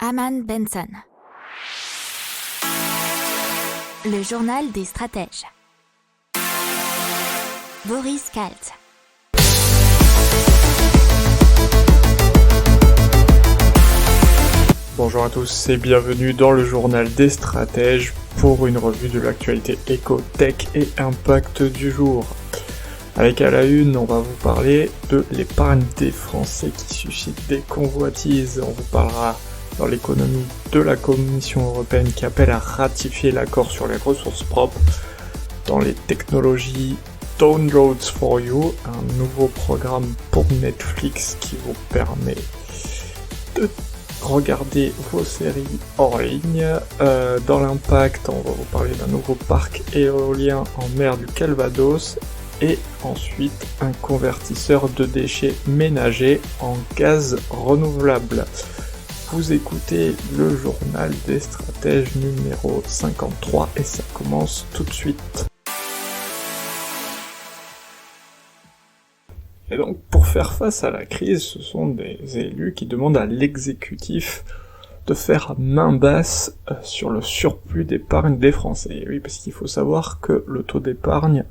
Aman Benson. Le journal des stratèges. Boris Kalt. Bonjour à tous et bienvenue dans le journal des stratèges pour une revue de l'actualité éco, tech et impact du jour. Avec à la une, on va vous parler de l'épargne des Français qui suscite des convoitises. On vous parlera dans l'économie de la Commission européenne qui appelle à ratifier l'accord sur les ressources propres. Dans les technologies, Downloads for You, un nouveau programme pour Netflix qui vous permet de regarder vos séries hors ligne. Dans l'impact, on va vous parler d'un nouveau parc éolien en mer du Calvados et ensuite un convertisseur de déchets ménagers en gaz renouvelable. Vous écoutez le journal des stratèges numéro 53 et ça commence tout de suite. Et donc, pour faire face à la crise, ce sont des élus qui demandent à l'exécutif de faire main basse sur le surplus d'épargne des Français. Et oui, parce qu'il faut savoir que le taux d'épargne,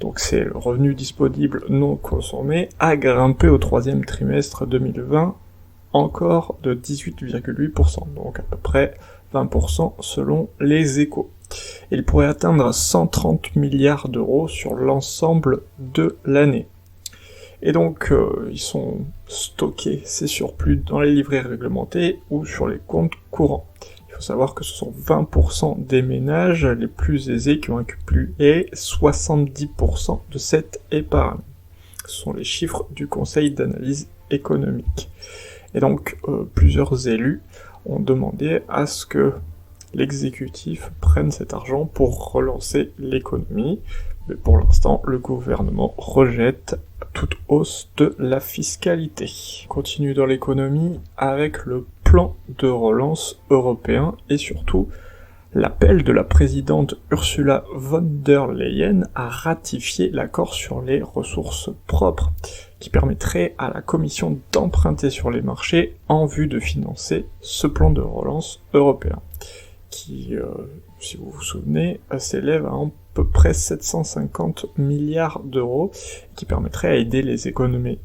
donc c'est le revenu disponible non consommé, a grimpé au troisième trimestre 2020 encore de 18,8%, donc à peu près 20% selon les Échos. Il pourrait atteindre 130 milliards d'euros sur l'ensemble de l'année. Et donc, ils sont stockés, ces surplus, dans les livrets réglementés ou sur les comptes courants. Il faut savoir que ce sont 20% des ménages les plus aisés qui ont accumulé 70% de cette épargne. Ce sont les chiffres du Conseil d'analyse économique. Et donc, plusieurs élus ont demandé à ce que l'exécutif prenne cet argent pour relancer l'économie. Mais pour l'instant, le gouvernement rejette toute hausse de la fiscalité. On continue dans l'économie avec le plan de relance européen et surtout l'appel de la présidente Ursula von der Leyen à ratifier l'accord sur les ressources propres, qui permettrait à la Commission d'emprunter sur les marchés en vue de financer ce plan de relance européen, qui, si vous vous souvenez, s'élève à à peu près 750 milliards d'euros, qui permettrait à aider les économies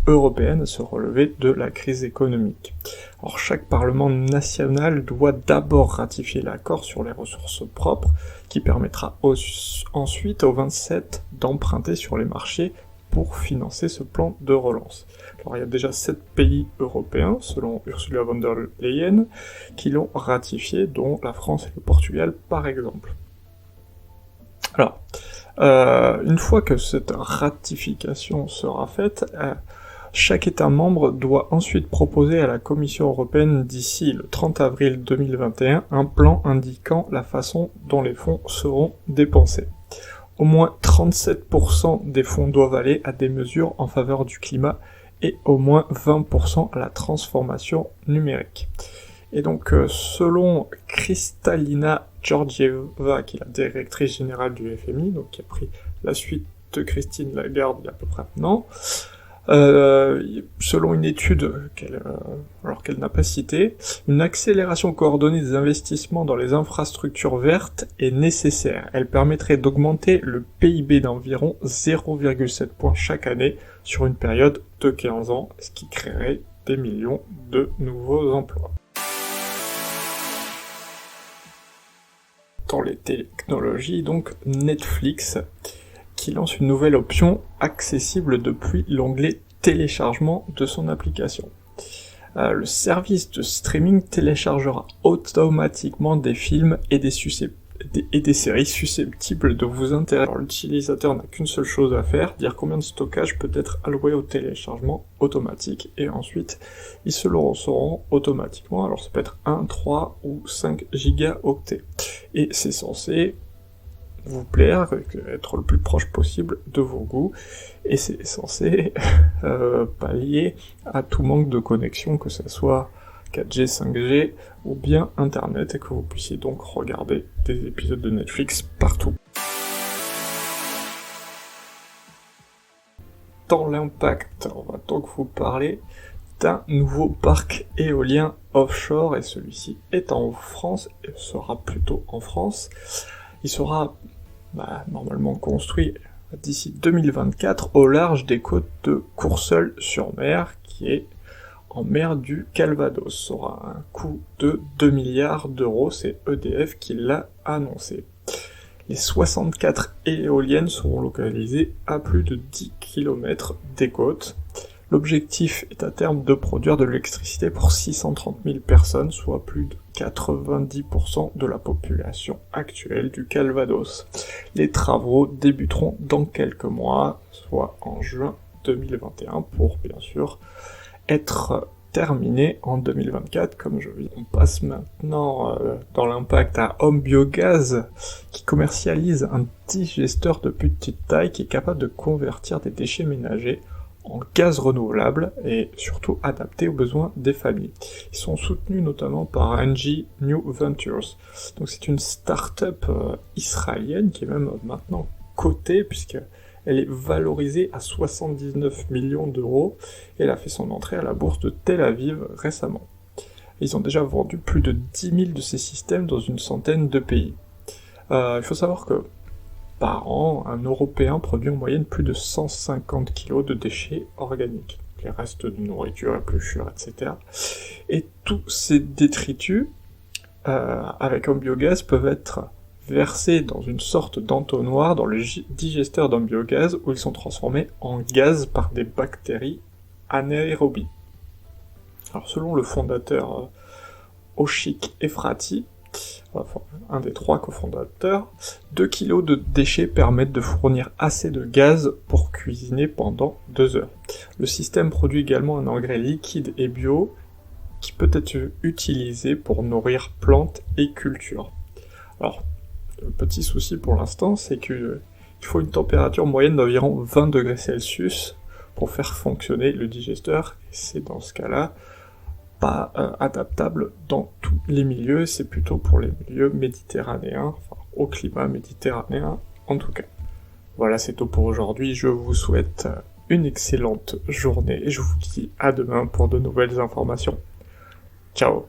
européennes à se relever de la crise économique. Alors chaque parlement national doit d'abord ratifier l'accord sur les ressources propres, qui permettra ensuite aux 27 d'emprunter sur les marchés pour financer ce plan de relance. Alors il y a déjà 7 pays européens, selon Ursula von der Leyen, qui l'ont ratifié, dont la France et le Portugal par exemple. Alors, une fois que cette ratification sera faite, chaque État membre doit ensuite proposer à la Commission européenne d'ici le 30 avril 2021 un plan indiquant la façon dont les fonds seront dépensés. Au moins 37% des fonds doivent aller à des mesures en faveur du climat et au moins 20% à la transformation numérique. Et donc, selon Kristalina Georgieva, qui est la directrice générale du FMI, donc qui a pris la suite de Christine Lagarde il y a à peu près un an, selon une étude qu'elle n'a pas citée, une accélération coordonnée des investissements dans les infrastructures vertes est nécessaire. Elle permettrait d'augmenter le PIB d'environ 0,7 points chaque année sur une période de 15 ans, ce qui créerait des millions de nouveaux emplois. Dans les technologies, donc Netflix, qui lance une nouvelle option accessible depuis l'onglet téléchargement de son application. Le service de streaming téléchargera automatiquement des films et des séries susceptibles de vous intéresser. Alors, l'utilisateur n'a qu'une seule chose à faire, dire combien de stockage peut être alloué au téléchargement automatique, et ensuite ils se le recevront automatiquement. Alors ça peut être 1, 3 ou 5 gigaoctets. Et c'est censé vous plaire, être le plus proche possible de vos goûts, et c'est censé pallier à tout manque de connexion, que ce soit 4G, 5G ou bien Internet, et que vous puissiez donc regarder des épisodes de Netflix partout. Dans l'impact, on va donc vous parler d'un nouveau parc éolien offshore, et celui-ci est en France, et sera plutôt en France. Il sera normalement construit d'ici 2024 au large des côtes de Courseulles-sur-Mer, qui est en mer du Calvados. Ça aura un coût de 2 milliards d'euros, c'est EDF qui l'a annoncé. Les 64 éoliennes seront localisées à plus de 10 km des côtes. L'objectif est à terme de produire de l'électricité pour 630 000 personnes, soit plus de 90% de la population actuelle du Calvados. Les travaux débuteront dans quelques mois, soit en juin 2021, pour bien sûr être terminé en 2024, comme je dis. On passe maintenant dans l'impact à Home Biogaz, qui commercialise un digesteur de petite taille qui est capable de convertir des déchets ménagers en gaz renouvelable et surtout adapté aux besoins des familles. Ils sont soutenus notamment par NG New Ventures. Donc c'est une start-up israélienne qui est même maintenant cotée, puisque elle est valorisée à 79 millions d'euros, et elle a fait son entrée à la bourse de Tel Aviv récemment. Ils ont déjà vendu plus de 10 000 de ces systèmes dans une centaine de pays. Il faut savoir que par an, un Européen produit en moyenne plus de 150 kg de déchets organiques, les restes de nourriture, épluchures, etc. Et tous ces détritus, avec un biogaz, peuvent être versés dans une sorte d'entonnoir dans le digesteur d'un biogaz, où ils sont transformés en gaz par des bactéries anaérobies. Alors selon le fondateur Oshik Efrati, un des 3 cofondateurs, 2 kg de déchets permettent de fournir assez de gaz pour cuisiner pendant 2 heures. Le système produit également un engrais liquide et bio qui peut être utilisé pour nourrir plantes et cultures. Alors, le petit souci pour l'instant, c'est qu'il faut une température moyenne d'environ 20 degrés Celsius pour faire fonctionner le digesteur, et c'est dans ce cas-là pas adaptable dans tous les milieux, c'est plutôt pour les milieux méditerranéens, enfin au climat méditerranéen en tout cas. Voilà, c'est tout pour aujourd'hui, je vous souhaite une excellente journée et je vous dis à demain pour de nouvelles informations. Ciao.